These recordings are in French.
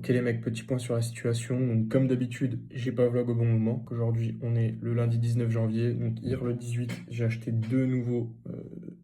Ok les mecs, petit point sur la situation. Donc comme d'habitude, j'ai pas vlog au bon moment. Qu'aujourd'hui on est le lundi 19 janvier. Donc hier le 18, j'ai acheté deux nouveaux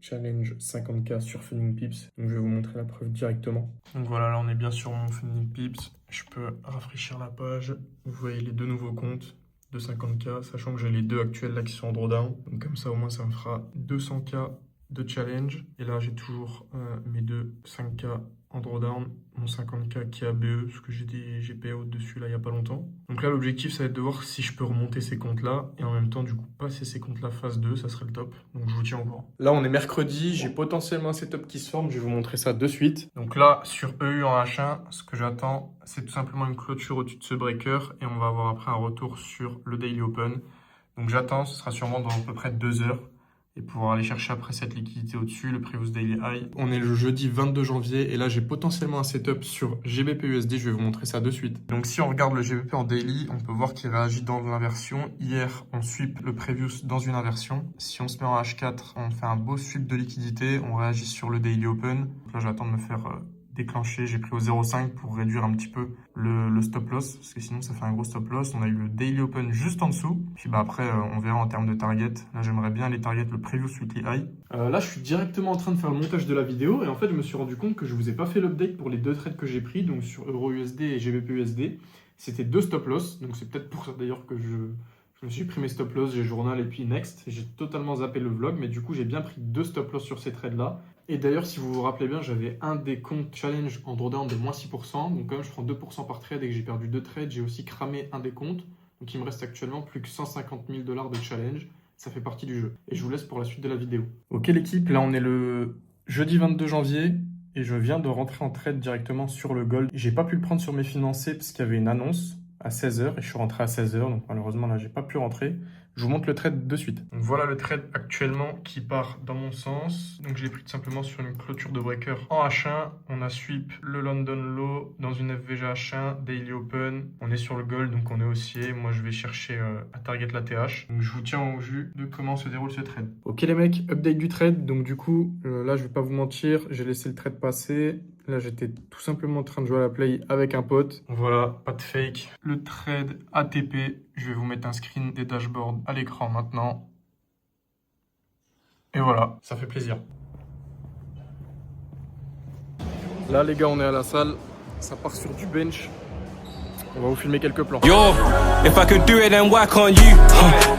challenge 50K sur Funding Pips. Donc je vais vous montrer la preuve directement. Donc voilà, là on est bien sur mon Funding Pips. Je peux rafraîchir la page. Vous voyez les deux nouveaux comptes de 50K, sachant que j'ai les deux actuels là qui sont en drawdown. Donc comme ça au moins ça me fera 200K de challenge. Et là j'ai toujours mes deux 5K en drawdown, mon 50K qui est ABE, parce que j'ai payout dessus là il n'y a pas longtemps. Donc là l'objectif ça va être de voir si je peux remonter ces comptes là et en même temps du coup passer ces comptes là phase 2, ça serait le top. Donc je vous tiens au courant. Là on est mercredi, j'ai potentiellement un setup qui se forme, je vais vous montrer ça de suite. Donc là sur EU en H1, ce que j'attends c'est tout simplement une clôture au-dessus de ce breaker et on va avoir après un retour sur le daily open. Donc j'attends, ce sera sûrement dans à peu près 2 heures. Et pouvoir aller chercher après cette liquidité au-dessus, le previous daily high. On est le jeudi 22 janvier et là j'ai potentiellement un setup sur GBP/USD, je vais vous montrer ça de suite. Donc si on regarde le GBP en daily, on peut voir qu'il réagit dans l'inversion. Hier, on sweep le previous dans une inversion. Si on se met en H4, on fait un beau sweep de liquidité, on réagit sur le daily open. Donc là j'attends de me faire déclencher, j'ai pris au 0,5 pour réduire un petit peu le stop loss, parce que sinon ça fait un gros stop loss. On a eu le daily open juste en dessous, puis bah après on verra en termes de target. Là j'aimerais bien les target le previous weekly high. Là je suis directement en train de faire le montage de la vidéo et en fait je me suis rendu compte que je vous ai pas fait l'update pour les deux trades que j'ai pris, donc sur EURUSD et GBP/USD. C'était deux stop loss, donc c'est peut-être pour ça d'ailleurs que je me suis pris mes stop loss, j'ai journal et puis next. J'ai totalement zappé le vlog, mais du coup j'ai bien pris deux stop loss sur ces trades là. Et d'ailleurs, si vous vous rappelez bien, j'avais un des comptes challenge en drawdown de moins 6%. Donc, quand même, je prends 2% par trade et que j'ai perdu deux trades, j'ai aussi cramé un des comptes. Donc, il me reste actuellement plus que 150 000 $ de challenge. Ça fait partie du jeu. Et je vous laisse pour la suite de la vidéo. Ok, l'équipe, là, on est le jeudi 22 janvier et je viens de rentrer en trade directement sur le gold. J'ai pas pu le prendre sur mes financés parce qu'il y avait une annonce à 16h et je suis rentré à 16h. Donc, malheureusement, là, j'ai pas pu rentrer. Je vous montre le trade de suite. Donc voilà le trade actuellement qui part dans mon sens. Donc je l'ai pris tout simplement sur une clôture de breaker en H1. On a sweep le London Low dans une FVG H1, Daily Open. On est sur le gold, donc on est haussier. Moi je vais chercher à target la TH. Donc je vous tiens au jus de comment se déroule ce trade. Ok les mecs, update du trade. Donc du coup, là je vais pas vous mentir, j'ai laissé le trade passer. Là, j'étais tout simplement en train de jouer à la play avec un pote. Voilà, pas de fake. Le trade ATP, je vais vous mettre un screen des dashboards à l'écran maintenant. Et voilà, ça fait plaisir. Là, les gars, on est à la salle. Ça part sur du bench. On va vous filmer quelques plans. Yo, if I could do it, then why can't you?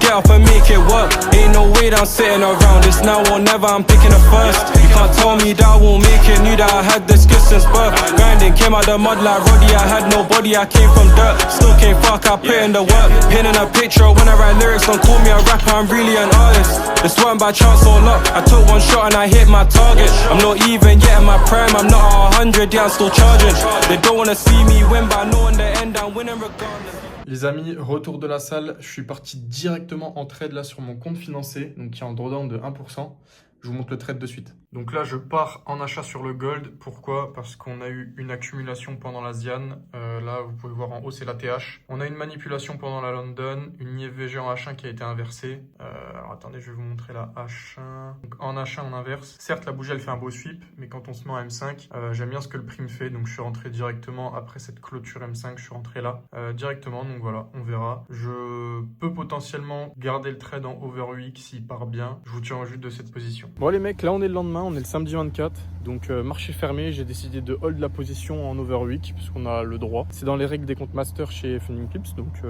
Get up and make it work. Ain't no way that I'm sitting around. It's now or never, I'm picking the first. You can't tell me that I won't make it. Knew that I had the skills since birth. Grinding, came out the mud like Roddy. I had no body, I came from dirt. Still came fuck, I put in the work. Pinning a picture when I write lyrics. Don't call me a rapper, I'm really an artist. This weren't by chance or luck. I took one shot and I hit my target. I'm not even yet in my prime. I'm not at 100, yeah, I'm still charging. They don't wanna see me win, but I know in the end I'm winning regardless. Les amis, retour de la salle. Je suis parti directement en trade là sur mon compte financé, donc qui est en drawdown de 1%. Je vous montre le trade de suite. Donc là, je pars en achat sur le gold. Pourquoi? Parce qu'on a eu une accumulation pendant la Zian. Là, vous pouvez voir en haut, c'est la TH. On a une manipulation pendant la London, une IFVG en H1 qui a été inversée. Alors attendez, je vais vous montrer la H1. Donc en H1, on inverse. Certes, la bougie, elle fait un beau sweep, mais quand on se met en M5, j'aime bien ce que le prix me fait. Donc je suis rentré directement après cette clôture M5. Je suis rentré là directement. Donc voilà, on verra. Je peux potentiellement garder le trade en overweek s'il part bien. Je vous tiens au jus de cette position. Bon les mecs, là on est le lendemain, on est le samedi 24, donc marché fermé, j'ai décidé de hold la position en overweek, puisqu'on a le droit. C'est dans les règles des comptes master chez Funding Pips, donc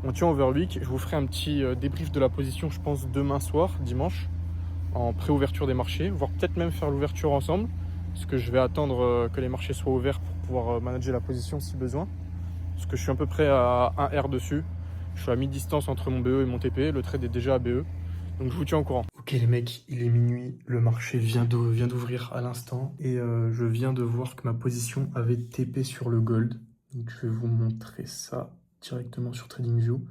on tient overweek. Je vous ferai un petit débrief de la position, je pense, demain soir, dimanche, en pré-ouverture des marchés, voire peut-être même faire l'ouverture ensemble, parce que je vais attendre que les marchés soient ouverts pour pouvoir manager la position si besoin, parce que je suis à peu près à 1 R dessus. Je suis à mi-distance entre mon BE et mon TP, le trade est déjà à BE. Donc je vous tiens au courant. Ok les mecs, il est minuit, le marché vient d'ouvrir à l'instant et je viens de voir que ma position avait TP sur le gold. Donc je vais vous montrer ça directement sur TradingView.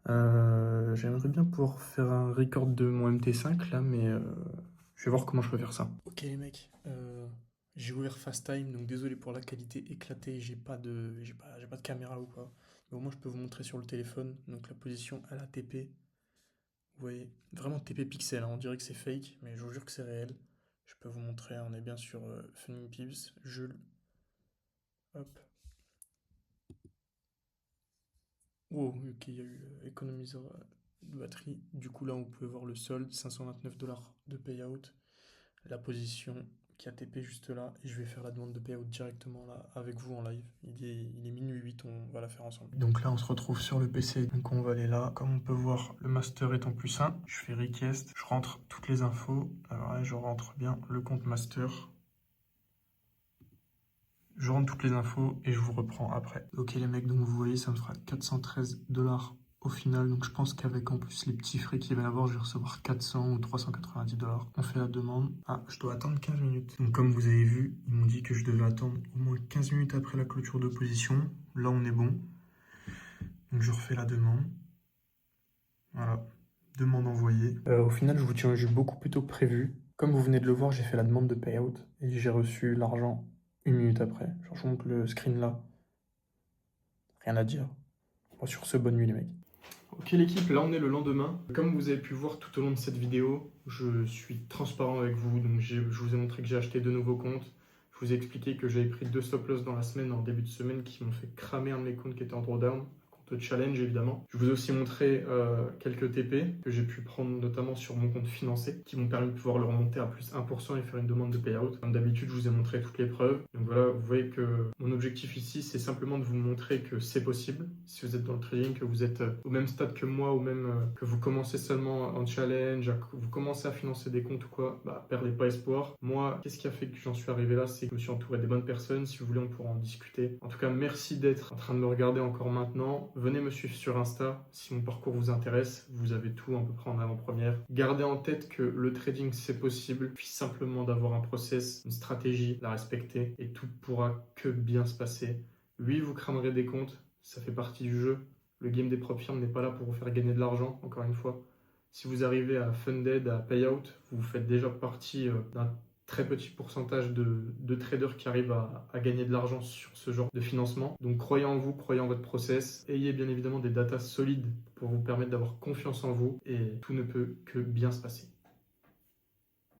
J'aimerais bien pouvoir faire un record de mon MT5 là, mais je vais voir comment je peux faire ça. Ok les mecs, j'ai ouvert FaceTime, donc désolé pour la qualité éclatée, j'ai pas de caméra ou quoi. Mais au moins je peux vous montrer sur le téléphone, donc la position à la TP. Vous voyez, vraiment TP pixel, hein. On dirait que c'est fake, mais je vous jure que c'est réel. Je peux vous montrer, on est bien sur Funding Pips, Jules. Hop. Wow, ok, il y a eu économiseur de batterie. Du coup, là, vous pouvez voir le solde, 529 $ de payout. La position qui a TP juste là. Et je vais faire la demande de payout directement là avec vous en live. Il est minuit 8, on va la faire ensemble. Donc là, on se retrouve sur le PC. Donc on va aller là. Comme on peut voir, le master est en +1. Je fais request. Je rentre toutes les infos. Alors là, je rentre bien le compte master. Je rentre toutes les infos et je vous reprends après. Ok les mecs, donc vous voyez, ça me fera 413 $ au final. Donc je pense qu'avec en plus les petits frais qu'il va y avoir, je vais recevoir 400 ou 390 $. On fait la demande. Ah, je dois attendre 15 minutes. Donc comme vous avez vu, ils m'ont dit que je devais attendre au moins 15 minutes après la clôture d'opposition. Là, on est bon. Donc je refais la demande. Voilà. Demande envoyée. Au final, je vous tiens un jus beaucoup plus tôt que prévu. Comme vous venez de le voir, j'ai fait la demande de payout et j'ai reçu l'argent 1 minute après. Genre, je vous montre le screen là. Rien à dire. Bon, sur ce, bonne nuit les mecs. Ok l'équipe, là on est le lendemain. Comme vous avez pu voir tout au long de cette vidéo, je suis transparent avec vous. Donc je vous ai montré que j'ai acheté 2 nouveaux comptes. Je vous ai expliqué que j'avais pris 2 stop loss dans la semaine, en début de semaine, qui m'ont fait cramer un de mes comptes qui était en drawdown. De challenge évidemment. Je vous ai aussi montré quelques TP que j'ai pu prendre notamment sur mon compte financé qui m'ont permis de pouvoir le remonter à plus 1% et faire une demande de payout. Comme d'habitude, je vous ai montré toutes les preuves. Donc voilà, vous voyez que mon objectif ici, c'est simplement de vous montrer que c'est possible. Si vous êtes dans le trading, que vous êtes au même stade que moi ou même que vous commencez seulement en challenge, que vous commencez à financer des comptes ou quoi, bah perdez pas espoir. Moi, qu'est-ce qui a fait que j'en suis arrivé là? C'est que je me suis entouré des bonnes personnes. Si vous voulez, on pourra en discuter. En tout cas, merci d'être en train de me regarder encore maintenant. Venez me suivre sur Insta si mon parcours vous intéresse. Vous avez tout à peu près en avant-première. Gardez en tête que le trading, c'est possible. Il suffit simplement d'avoir un process, une stratégie, la respecter et tout pourra que bien se passer. Oui, vous cramerez des comptes. Ça fait partie du jeu. Le game des prop firms n'est pas là pour vous faire gagner de l'argent, encore une fois. Si vous arrivez à funded, à payout, vous faites déjà partie d'un très petit pourcentage de traders qui arrivent à gagner de l'argent sur ce genre de financement. Donc croyez en vous, croyez en votre process. Ayez bien évidemment des datas solides pour vous permettre d'avoir confiance en vous et tout ne peut que bien se passer.